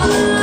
Yollar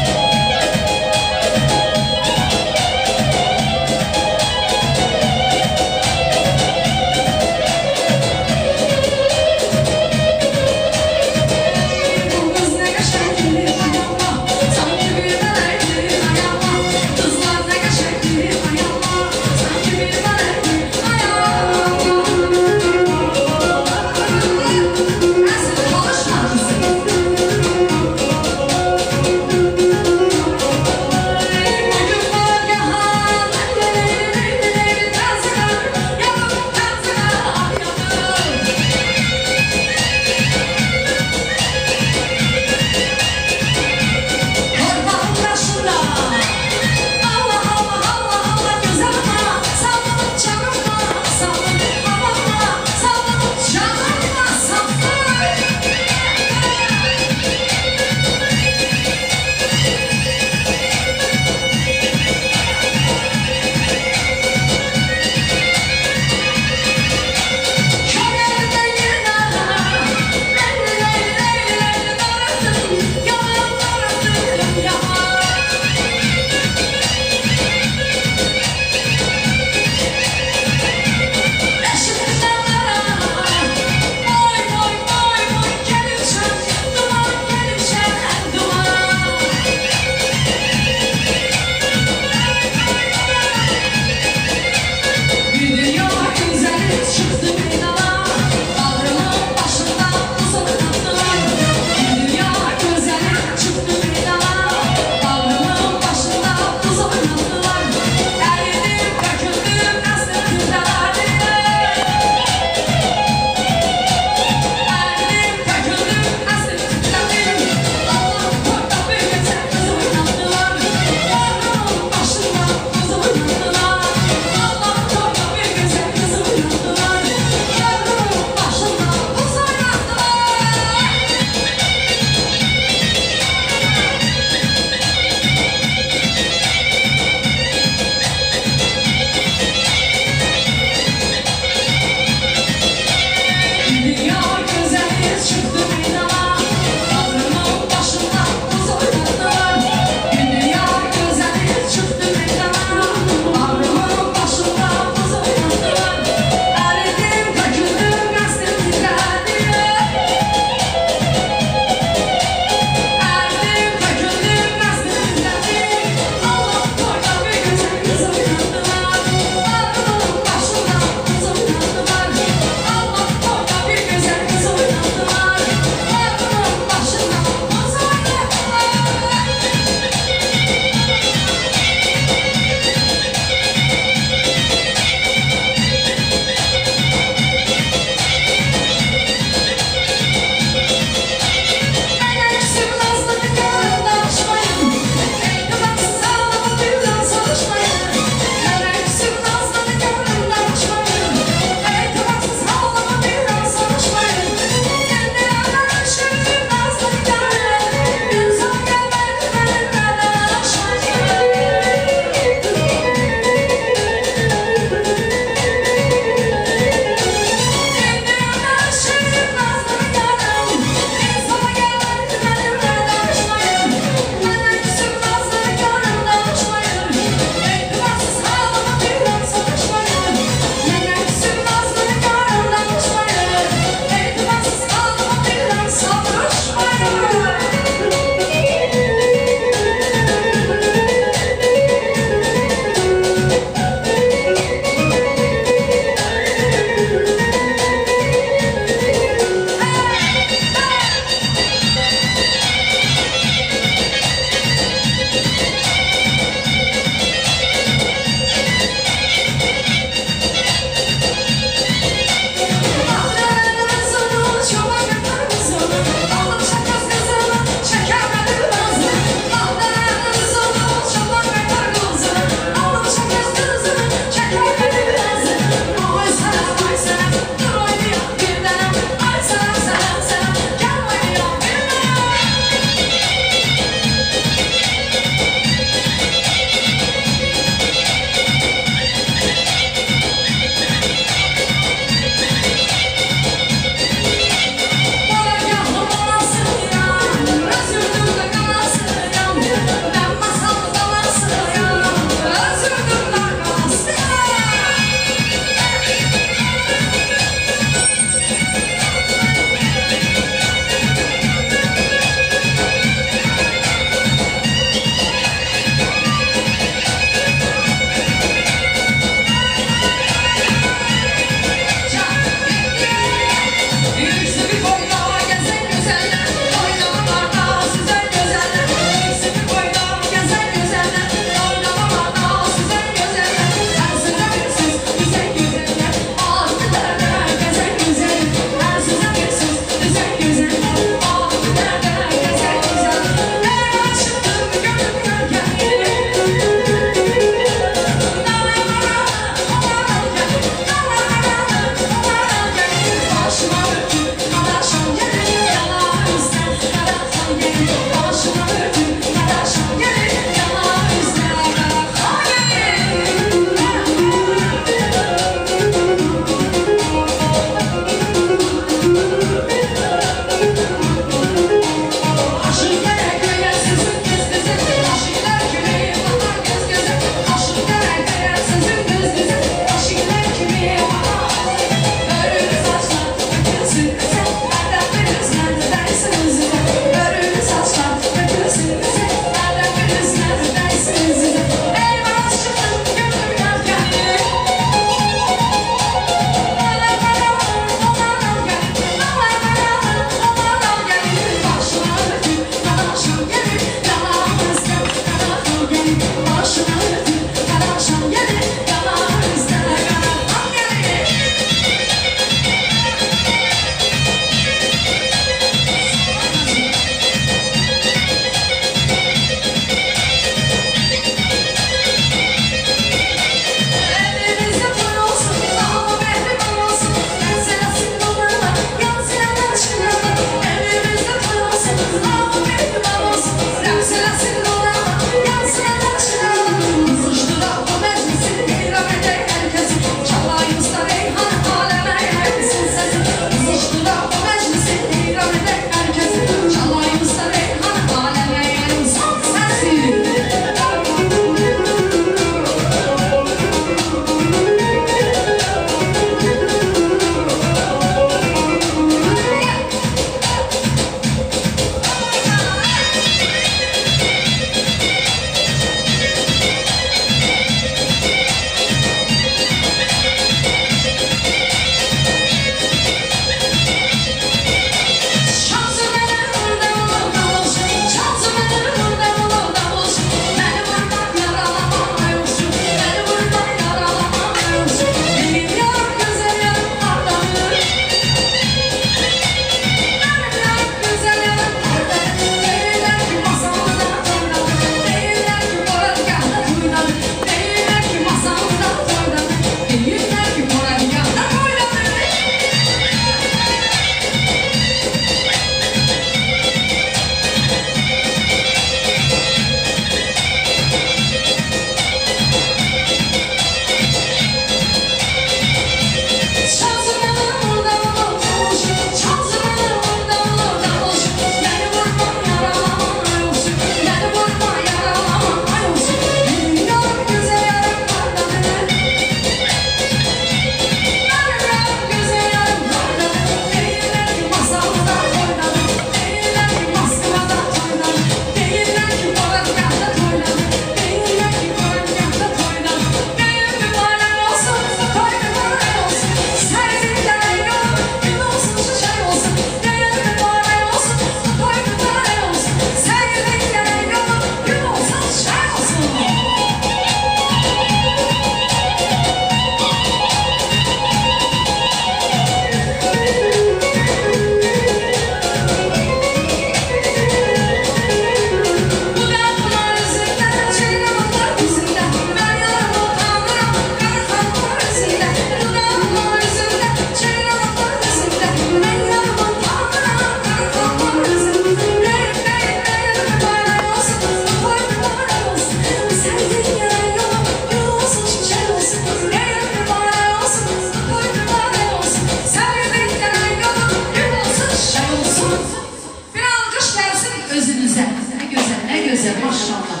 ne güzel, maşallah.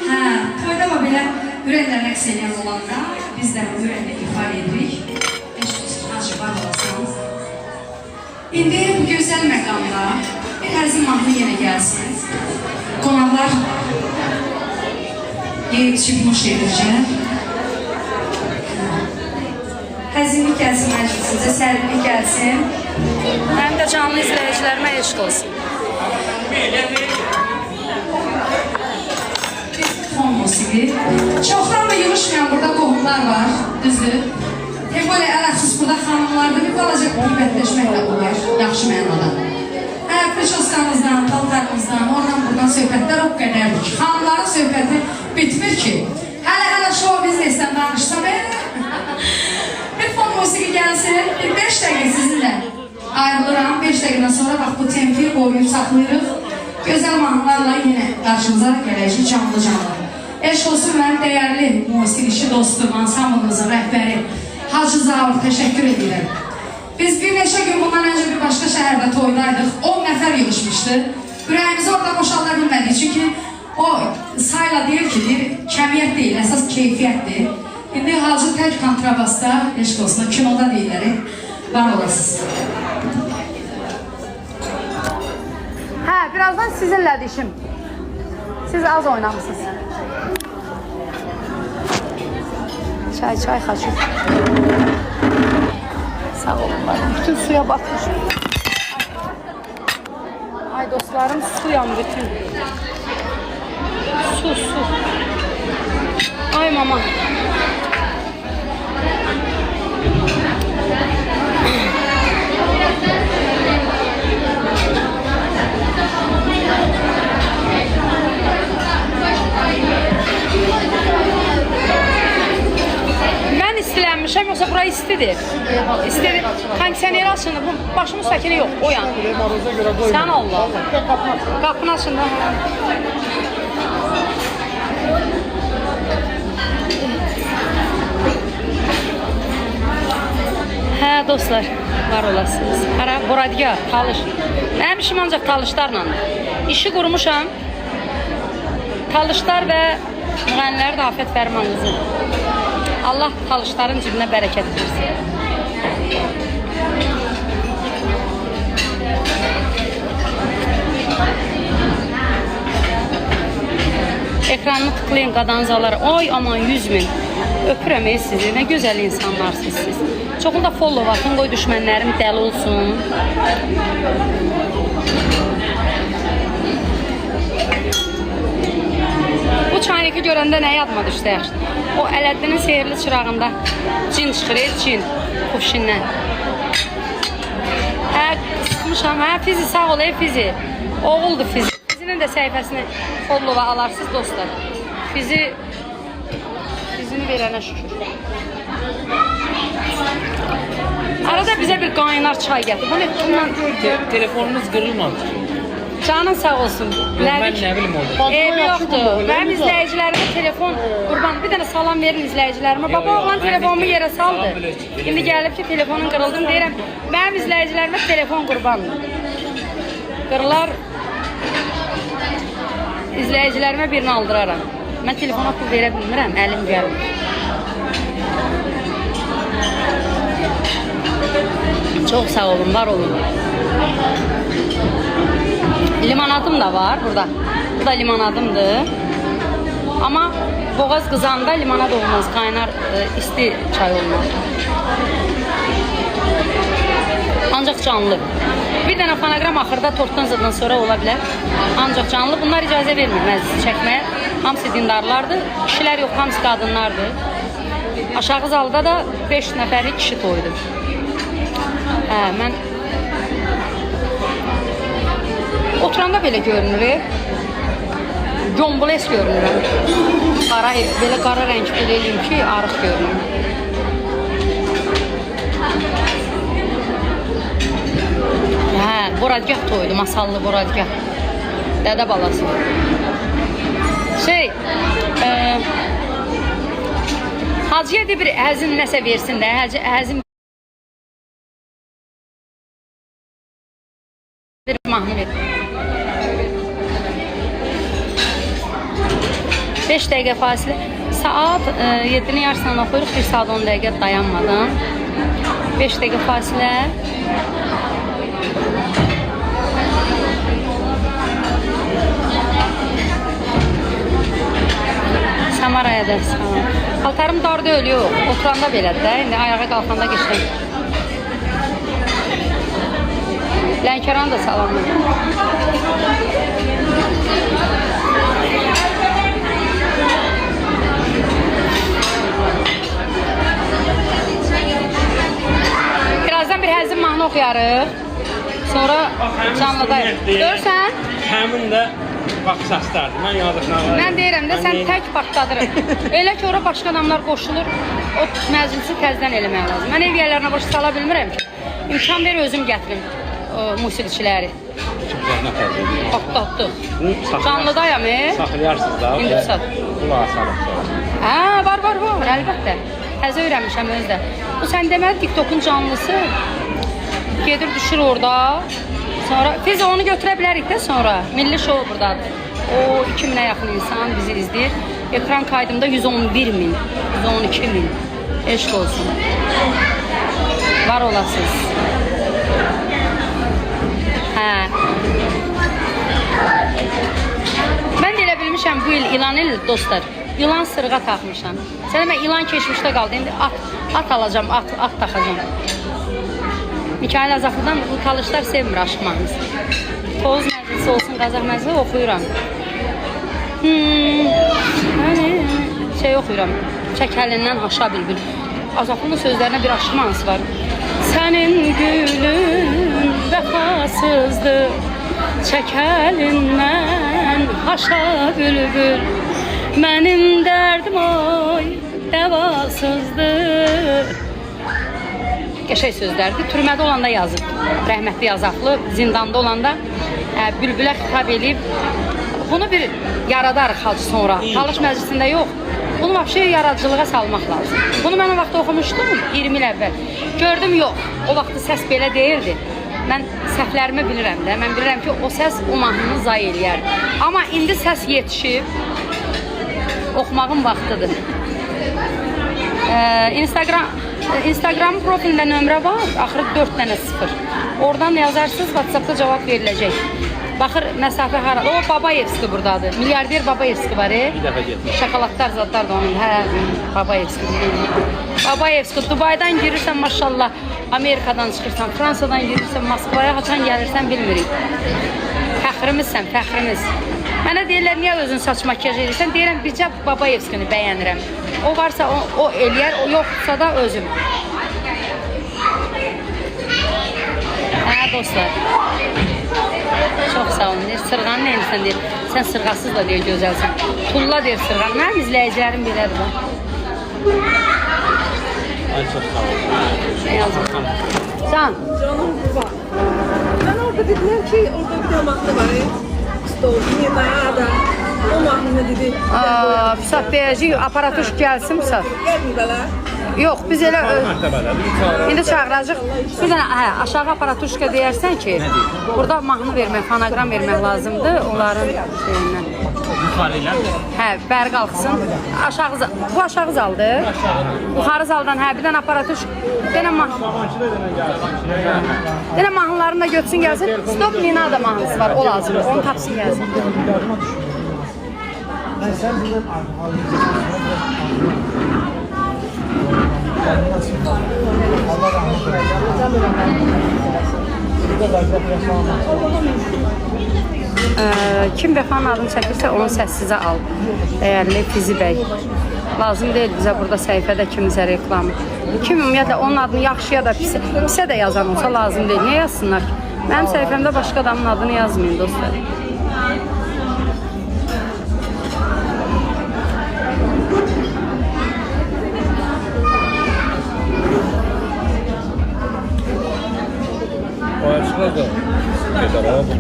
Hə, toyda var belə ürəklə rəqs edən olanda biz də ürəklə ifadə edirik. Hacı var olasınız. İndi bu gözəl məqamda bir həzin mahnı yenə gəlsin. Qonaqlar yeyib çıxmış edircə. Həzinlik gəlsin məclisimizə, sərinlik gəlsin. Həm də canlı izləyicilərimə eşq olsun. Fon musiqi. Çoxdan da yığışmayan burada qohumlar var, düzdür. Böyle ələxsiz burada xanımlarda bir balaca qüvvətləşmək də olar, yaxşı mənada. Prişoskamızdan, paltarımızdan, oradan buradan söhbətlər o qədərdir ki, xanımların söhbəti bitmir ki. Hələ show biznesdən danışsam, bir fon musiqi gəlsin, bir 5 dəqiqə sizinlə ayrılıram. 5 dəqiqədən sonra bax bu tempi qoyub saxlayırıq. Gözəl mahnılarla yenə qarşımıza gələcək canlı. Eşq olsun mənim dəyərli musiqiçi dostum, ansamblımızın rəhbəri Hacı Zavur, təşəkkür edirəm. Biz bir neçə gün bundan öncə bir başqa şəhərdə toydaydıq. 10 nəfər yığışmışdı. Ürəyimizi orada boşalda bilmədik. Çünki o sayla deyir ki, kəmiyyət deyil, əsas keyfiyyətdir. İndi Hacı tək kontrabasda, eşq olsun, kinoda deyirləri, var olasınız. Hə, birazdan sizinlədir işim. Siz az oynamışsınız. Çay xaçım. Sağ olun bana. Bütün suya batmışım. Ay dostlarım, suyam bütün. Su. Ay mama. İstilənmişəm, yoxsa bura istidir. İstidir. Kondisioneri açın, başımın səkini yox, o yan. Sən Allah. Qapını açın da. Hə, dostlar, var olasınız. Hara, Boradgar, Talış. Mənim işim ancaq Talışlarla. İşi qurmuşam. Talışlar və müğənniləri də afət fərmanınızı. Allah Talışların cibinə bərəkət versin. Ekranını tıklayın qadanzalara. Oy aman 100 min. Öpürəm sizi. Nə gözəl insanlarsınız siz. Çoxunda follow atın, qoy düşmənlərim dəli olsun. Bu çaynıqı görəndə nə yadıma düşdü yaxşı? O Ələddinin sehirli çırağında cin çıxır, cin, kufşindən. Hə, sıxmışam, hə, Fizi, sağ ol, Fizi. Oğuldur Fizi. Fizinin də səhifəsini follow'a alarsınız, dostlar. Fizini verənə şükür. Arada bizə bir qaynar çay gətir. Bunu telefonumuz qırılmadı. Canın sağ olsun. Mən nə bilim oldu. Ev yoxdur. Mənim izləyicilərimə telefon qurban. Bir dənə salam verin izləyicilərimə. Baba oğlan telefonumu yerə saldı. İndi gəlib ki telefonun qırıldığını deyirəm. Mənim izləyicilərimə telefon qurbandır. Qırılar. İzləyicilərimə birini aldıraram. Mən telefona pul verə bilmirəm. Əlim gəlmir. Çox sağ olun, var olun. Limanadım da var burada. Bu da limonadımdır. Ama boğaz qızanda limonad olmaz. Kaynar isti çay olmaz. Ancaq canlı. Bir dənə fonogram axırda tortdan zıddan sonra ola bilər. Ancaq canlı. Bunlar icazə vermir məclisi çəkməyə. Hamısı dindarlardır. Kişilər yox, hamısı qadınlardır. Aşağı zalda da 5 nəfərlik kişi toydu. Mən oturanda belə görünür. Gomboles görünürəm. Belə qara rəng eləyim ki, arıq görünür. Boradgah toydu, masallı boradgah. Dədə balası. Hacıya da bir əzin nəsə versin də, əzin bir mahnı ver. 5 dəqiqə fasilə. Saat 7-nin yarısından oxuyuruq, 1 saat 10 dəqiqə dayanmadan. 5 dəqiqə fasilə. Samaraya da salam. Paltarım dar deyil, yox. Oturanda belədir də. İndi ayağa qalxanda geçdim. Lənkəran da salamlar. Birazdan bir həzin mahnı oxuyarıq. Sonra canlıdayıq. Görsən? Həmin də bax səslərdir. Mən yazıqlarım. Mən deyirəm də, sən tək partladırıq. Elə ki, ora başqa adamlar qoşulur, o məclisi təzdən eləmək lazım. Mən ev yerlərinə başa sala bilmirəm ki. İmkan ver, özüm gətirim musiqiçiləri. Partlatdıq. Canlıdayam, Saxlayarsınız da. İndi sat. Qulağa salıb. Hə, var, əlbəttə. Təzə öyrənmişəm özdə. Bu, sən deməli, TikTok'un canlısı gedir, düşür orada. Sonra biz onu götürə bilərik də sonra. Milli Show buradadır. O 2000'ə yaxın insan bizi izləyir. Ekran kaydımda 111.000, 112.000. Eşq olsun. Var olasınız. Hə. Mən də elə bilmişəm bu il ilan il dostlar. İlan sırğa taxmışam. Sənə mən ilan keçmişdə qaldı. İndi at alacağım, at taxacağım. Mikail Azaflı'dan bu talışlar sevmir aşk mahnısı. Toz məclisi olsun, Qazaq məclisi oxuyuram. Şey oxuyuram. Çəkəlindən aşağı bülbül. Azaflı'nın sözlərinə bir aşk mahnısı var. Sənin gülün vəfasızdır, çəkəlindən aşağı bülbül. Mənim dərdim oy dəvasızdır. Qəşəng sözlərdir. Türmədə olanda yazıb. Rəhmətli Yazaqlı zindanda olanda bülbülə xitab edib. Bunu bir yaradarıq xalq sonra. Talış məclisində yox. Bunu vəbşə yaradıcılığa salmaq lazım. Bunu mən o vaxt oxumuşdum 20 il əvvəl. Gördüm yox. O vaxtı səs belə deyirdi. Mən səhvlərimi bilirəm də. Mən bilirəm ki, o səs o mahnını zay eləyər. Amma indi səs yetişib. Oxumağın vaxtıdır. Instagram profilində nömrə var, axırı 4 dənə 0. Oradan yazarsınız, WhatsAppda cavab veriləcək. Baxır, məsafə hara. O, Babayevski buradadır. Milyarder Babayevski var, Bir dəfə getmiş. şokoladlar, zadlar da onun. Hə, Babayevski. Babayevski, Dubaydan girirsən maşallah, Amerikadan çıxırsan, Fransadan girirsən, Moskvaya haçan gəlirsən bilmirik. Fəxrimizsən, fəxrimiz. Mənə deyirlər, niyə özün saç makyaj edirsən? Deyirəm, bircə Babayevskini bəyənirəm. O varsa o eləyər, o yoxsa da özüm. Hə, dostlar. Çox sağ olun. Sırğanı neymişsən deyir. Sən sırğasız da deyir, gözəlsən. Tulla deyir sırğanı. Mənim izləyicilərim belədir bu. Ay, çox sağ olun. Nə yazın? Can. Canım var. Ben orada dediler ki orada bir mahnı var. Niye nada? O mahnı dedi. Pusat deyəcək, aparatış gəlsin Pusat. Gelmiyorlar. Yox, biz elə... Mərtəbədə bir çağırır. İndi çağıracaq. Bir dənə aşağı aparatuşka deyərsən ki, burada mahnı vermək, fonogram vermək lazımdır onların şeyindən. Yuxarı ilə. Hə, bəri qalxsın. Bu aşağı zaldır. Yuxarı zaldan bir dənə aparatuş. Denə mahnılarını da götürsün gəlsin. Stop Nina da mahnısı var, o lazımdır. Onu tapsın gəlsin. Kim Vəfanın adını çəkirsə onun səssizə al. Dəyərli Fizi bəy. Lazım deyil bizə burada səhifədə kimizə reklam. Kim ümumiyyətlə onun adını yaxşı ya da pisə də yazan olsa lazım deyil. Niyə yazsınlar ki? Mənim səhifəmdə başqa adamın adını yazmayın dostlar.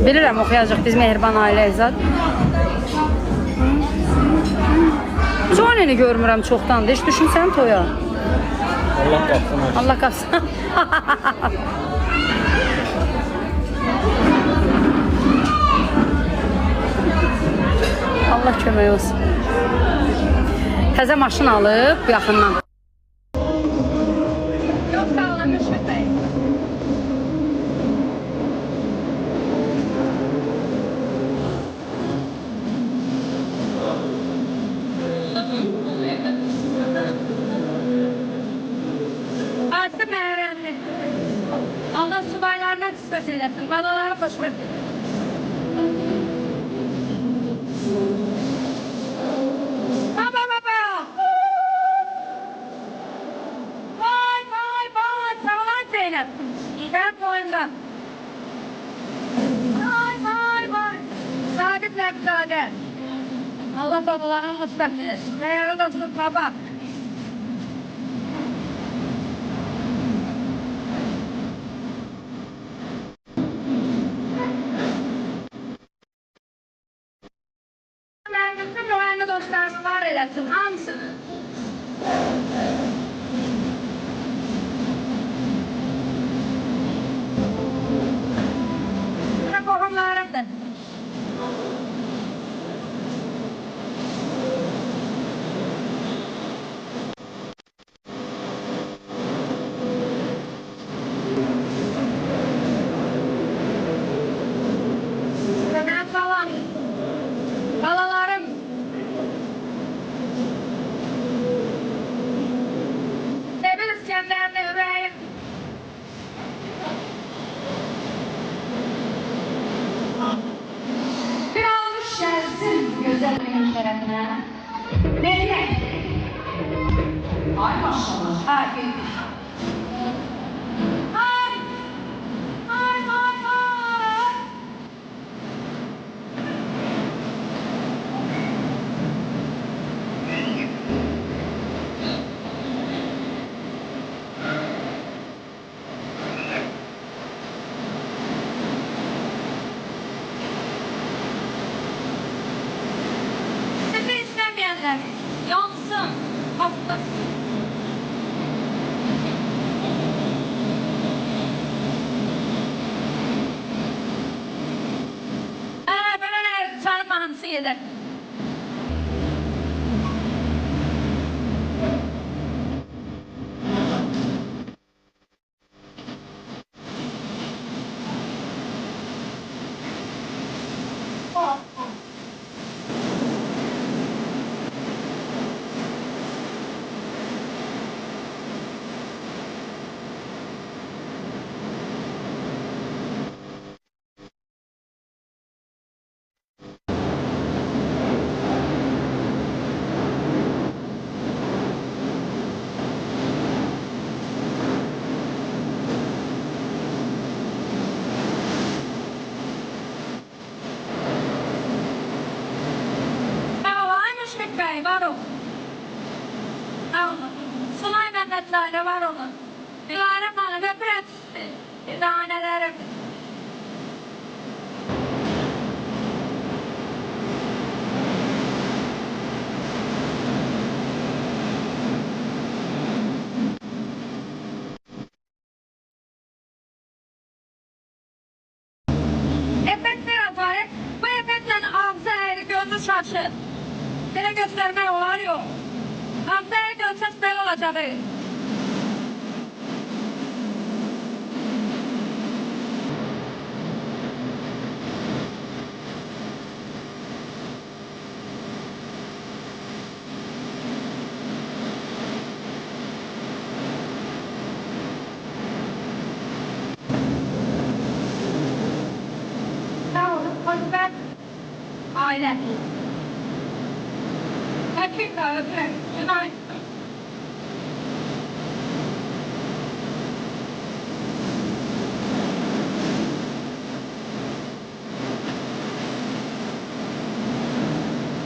Bilirəm, oxuyacaq biz Mehriban ailəyiz. Joanini görmürəm çoxdandır. Heç düşünsən toya? Allah qapsın. Allah qapsın. Allah kömək olsun. Təzə maşın alıb bu yaxından. Yok sağlam Müşfik Bey. Artık öğrendim. Allah subaylarına kısmet eylesin. Banalara hoşmet. Baba baba. Vay vay vay. Sağlar Zeynep. Ben boyundan. Vay vay vay. Sabit Nebzade. Allah babalarına kısmet eylesin. Değerli olsun baba. Ben bütün güvenli dostlarımı var eylesin. Hamsını. Ve kohumlarım da. Ve ben falan. Balalarım. Sevil İskender'le yüreğim. Bir almış gelsin güzelliğin şerefine. Nereye? Ay maşallah. Ay büyük. Ay. Ay ay ay. Sizi istemeyenler yansın. Patlasın. Böyle çarpmansı yedir. Müşfik Bey var olun. Sağ olun. Sunay Mehmetler'le var olun. Dilarem Hanım ve Prens İdanelerim. Efektler atarım. Bu efektle ağzı eğri gönlü şaşır. Beni göstermeye var yok. Ağzı eğri görseniz böyle olacak. Sağ olun. Hoşber. Aile. Dakika öpeyim. Günaydın.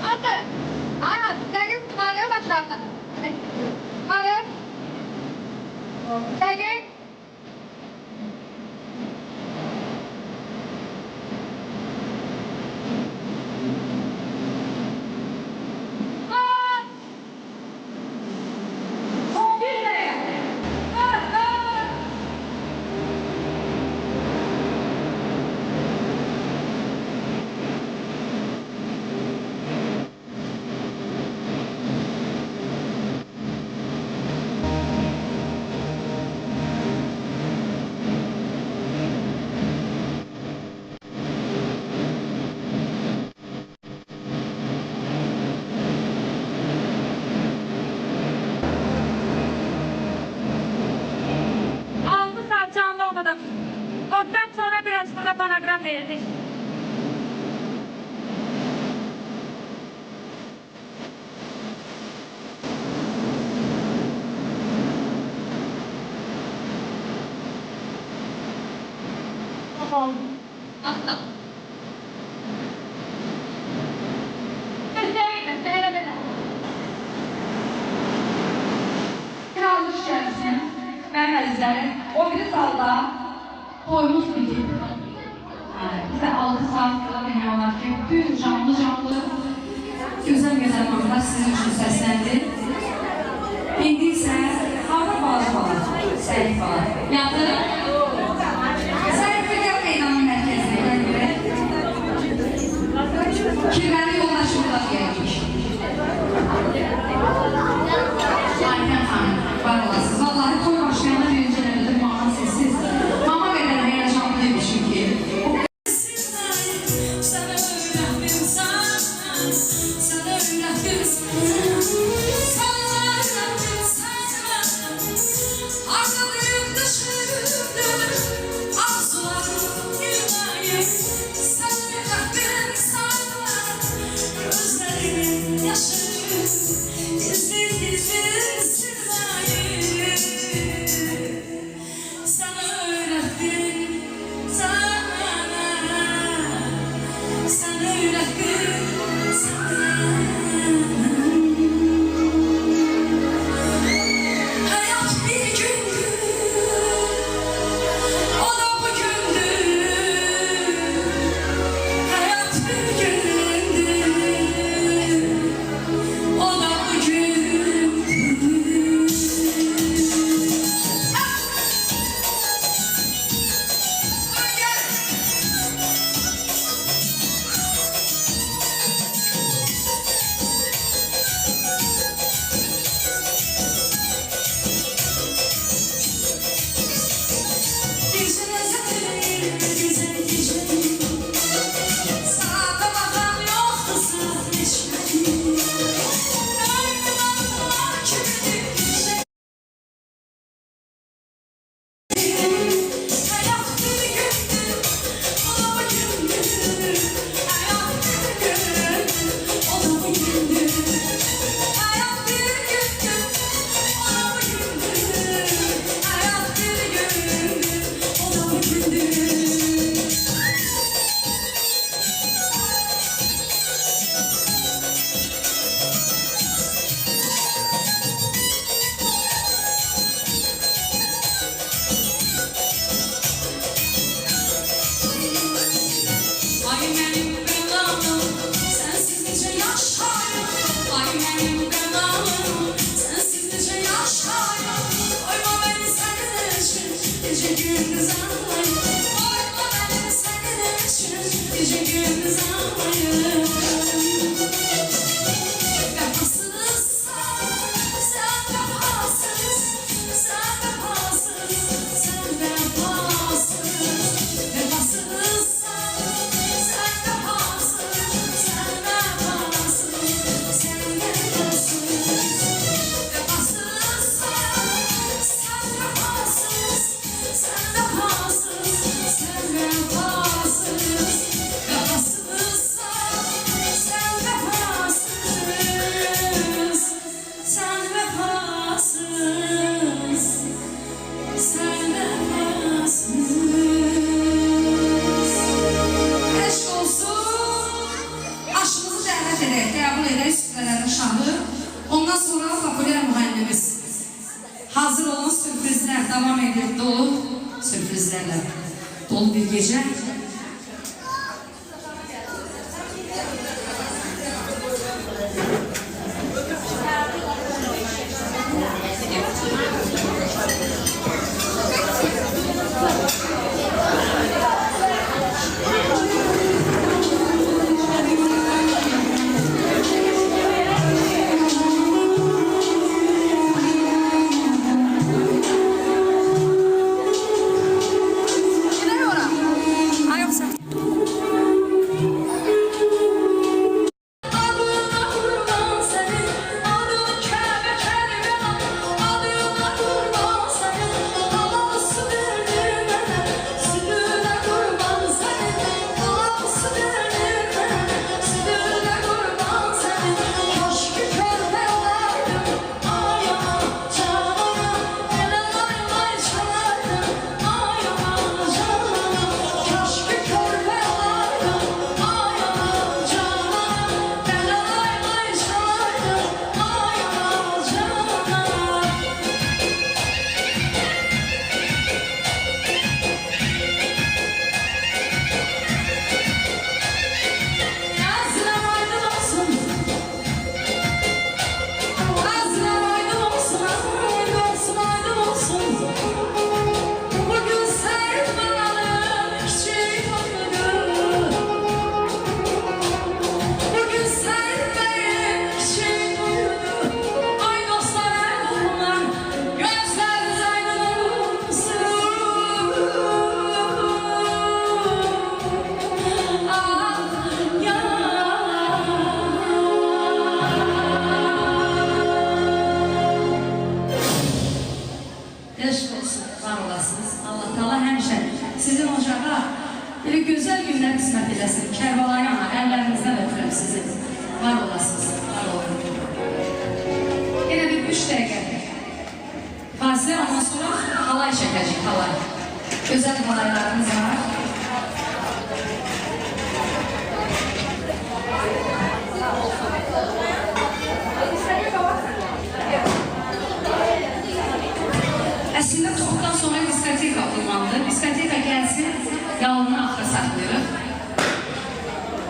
Hadi. Aynen. Sevgim tarihe başlardı. Tarih. Sevgim. ol. Atla. Göstereyim, böyle böyle. Biraz hoş geldin. Ben Əzizlərim. O biri salda toyumuz bitib. Bizə 6 saat yola bilmiyorlar ki, bütün canlı Gözəl mahnılar sizin üçün səsləndi. İndi isə hava bağlı Sərif var. Yatır. Sərif gəl meydanın mərkəzinə gəl. Kirvəli yoldaşı burada gəlmiş. Ayten xanım, var olasınız. Vallahi toy başlayanlar birinci növbədə mahnı sessiz. Mama qədər həyəcanlı demişim ki. Ondan sonra popüler mühənnimiz. Hazır olan sürprizler devam edip dolu sürprizlerle dolu bir gece.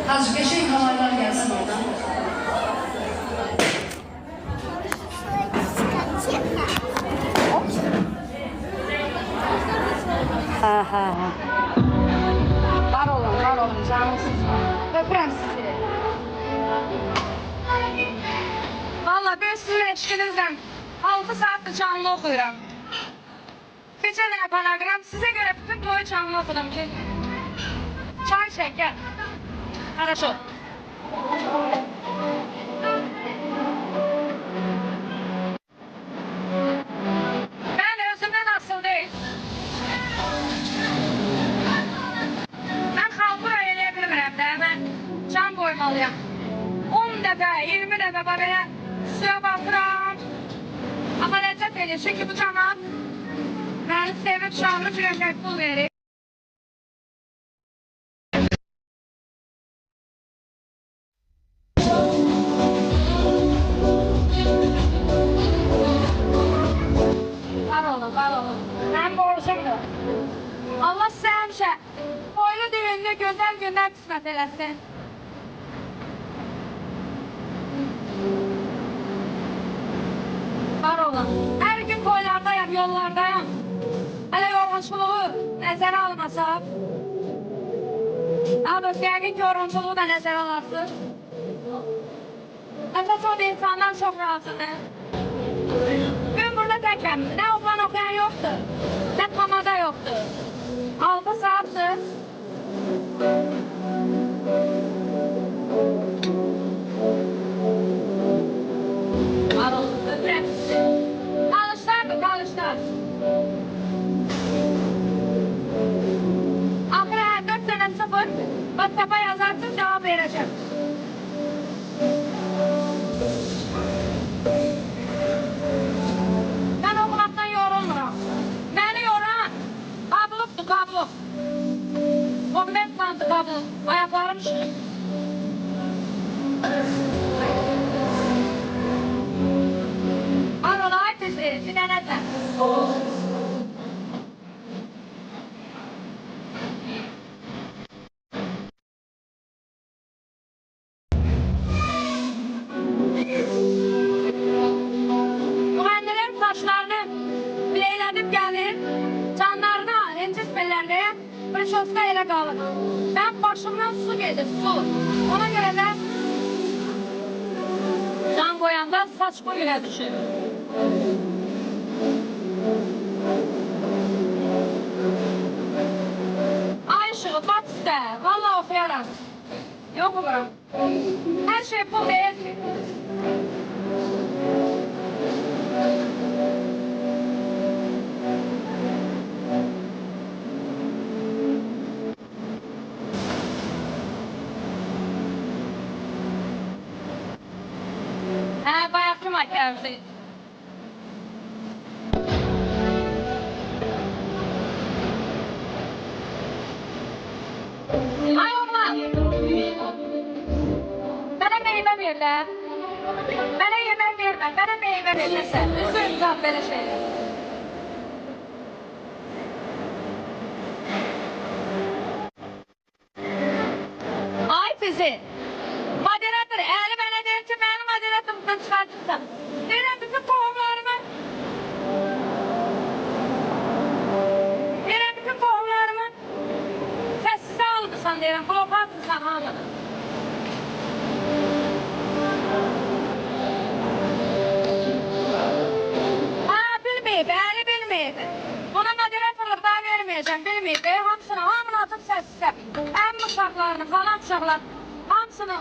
Azıcık qəşəng halaylar gəlsin oradan. Var olun, canlısınız. Öpürəm sizi. Valla ben sizin eşkinizden 6 saattir canlı okuyuram. Keçen ay paragraf size göre bütün boyu canlı okudum ki. Çay çek gel. Хорошо. Ben özümden asıl değil. Ben halkı öyle bilmirəm də, mən can koymalıyım. 10 dəfə, 20 dəfə belə suya baxıram. Amma ləzzət edir, çünki bu camaat məni sevib şanlı cürəklər pul verir. Var olun. Mənim borcumdur. Allah sizə həmişə boylu düğünlü gözəl günlər qismət eləsin. Var olun. Hər gün boylardayım, yollardayım. Hələ yorğunçuluğu nəzərə almasaq. Daha doğrusu yəqin ki, yorğunçuluğu da nəzərə alarsın. Əsas o da insandan çox razıdır. Bugün burada təkəm. Nə oxuyan oxuyan yoxdur. Nə tamada yoxdur. 6 saatdır. Danışlar. Axıra 4 sənə 0 WhatsApp-a yazarsın, cavab verəcəm. Mən oxumaqdan yorulmuram. Məni yoran qablıq. O mən sandı qablıq. Ayaqlarım şıxır. Sinanətlə. Müğənnilər saçlarını bileylədib gəlir, canlarına incitmirlərdə prişoska elə qalır. Mən başımdan su gedir, su. Ona görə də can qoyanda saç bu ilə düşür. Ay ışığı, bak sizə, valla oxuyaram. Yox oluram. Hər şey pul deyil ki. Bayaqçı makyajı. Ay oğlan! Mənə meyvə ver də. Mənə yemək vermə, mənə meyvə verməsən. Üzüm zat belə şeylər. Ay bizi! Moderator, əli mənə deyir ki, mənim moderatorumdan çıxartırsan. Deyirəm bizim qohumlarımı. Deyirəm bizim qohumlarımı. Sessiz almışsan deyirəm, blokatsızsan hamını. Bilmeyib, əli bilmeyib. Buna moderatorluq daha verməyəcəm, bilmeyib. Hamını atıb səssizə. Əm uşaqlarını, qalan uşaqlar. Hamısını.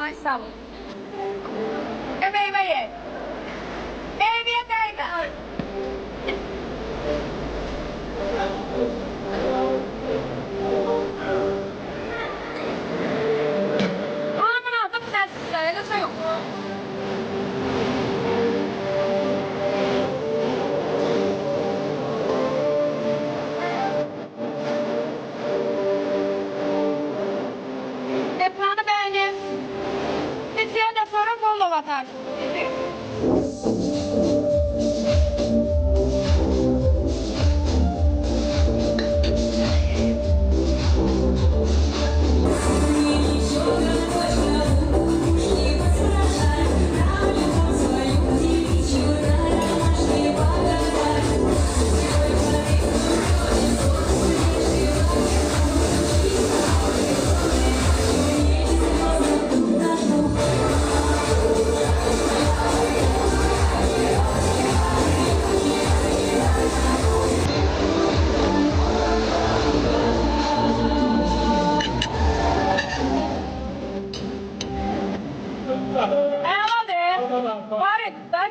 Ay sağ ol. Meyvə ye. Meyvəyə dəymə. Hamını atıb səssizə, elə şey yox. Planı beğenip, bitiyor da sonra bol atar.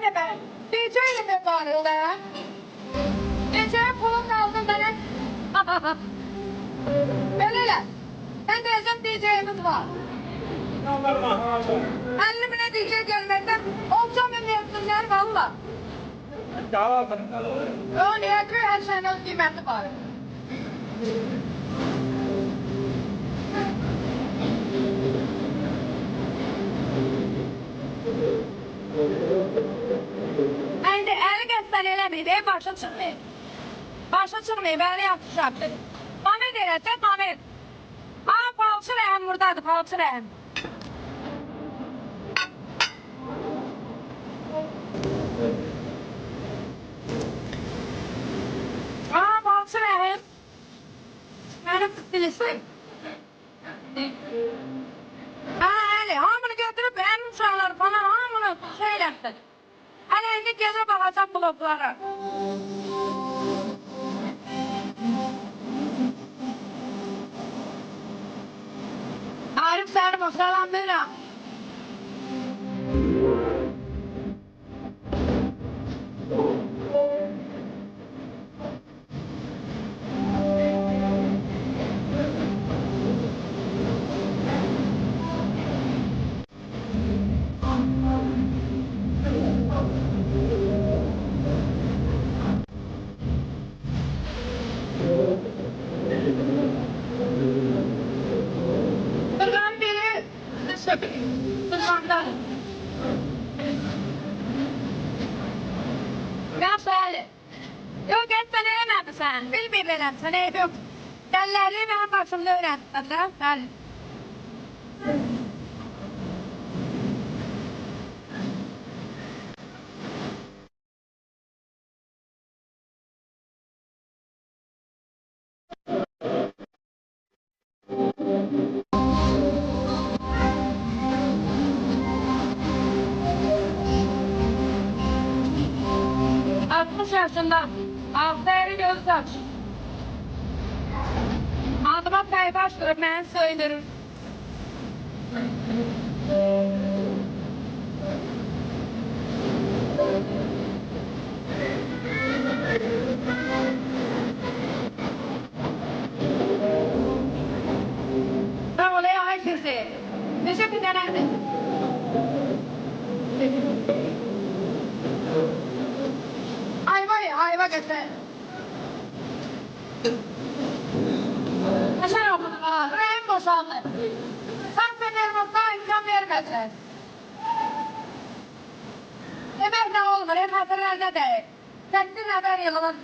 de ben. Diyeceğim de var da. Diyeceğim pulum kaldı bana. Böyleler. Ben de yazım diyeceğimiz var. 50 bine diyecek gelmekten. Olacağım emniyetimler valla. O niyeti her şeyin kıymeti var. Haydi eli göster eləmeydi, başa çıxmayın. Başa çıxmayın, beni yapışaptır. Mamir deyəcək, Mamir. Aa, palçı rəhəm buradadır, palçı rəhəm. Aa, palçı rəhəm. Mənim bilirsin. Əli, hamını götürüb, mənim uşaqları falan hamını şey eləsin. Hələ indi gecə baxacaq bloklara. Arif səni salamlayıram. Buradan biri Buradan. Nasıl Ali? Yok et beni öğrenmedin sen. Bilmiyorum sana ev yok. Derleri benim başımda öğrendin de. Ali. Altmış yaşında. Altı göz aç. Adıma paybaştırıp ben söylerim. Ben olaya herkese. Nece bir denendi. Ayva götür. Sen okudun ha. Rehim boşaldı. Sen benim okula imkan vermezsin. Demek ne olur? Hep hatırlarda değil. Tektin haber yılının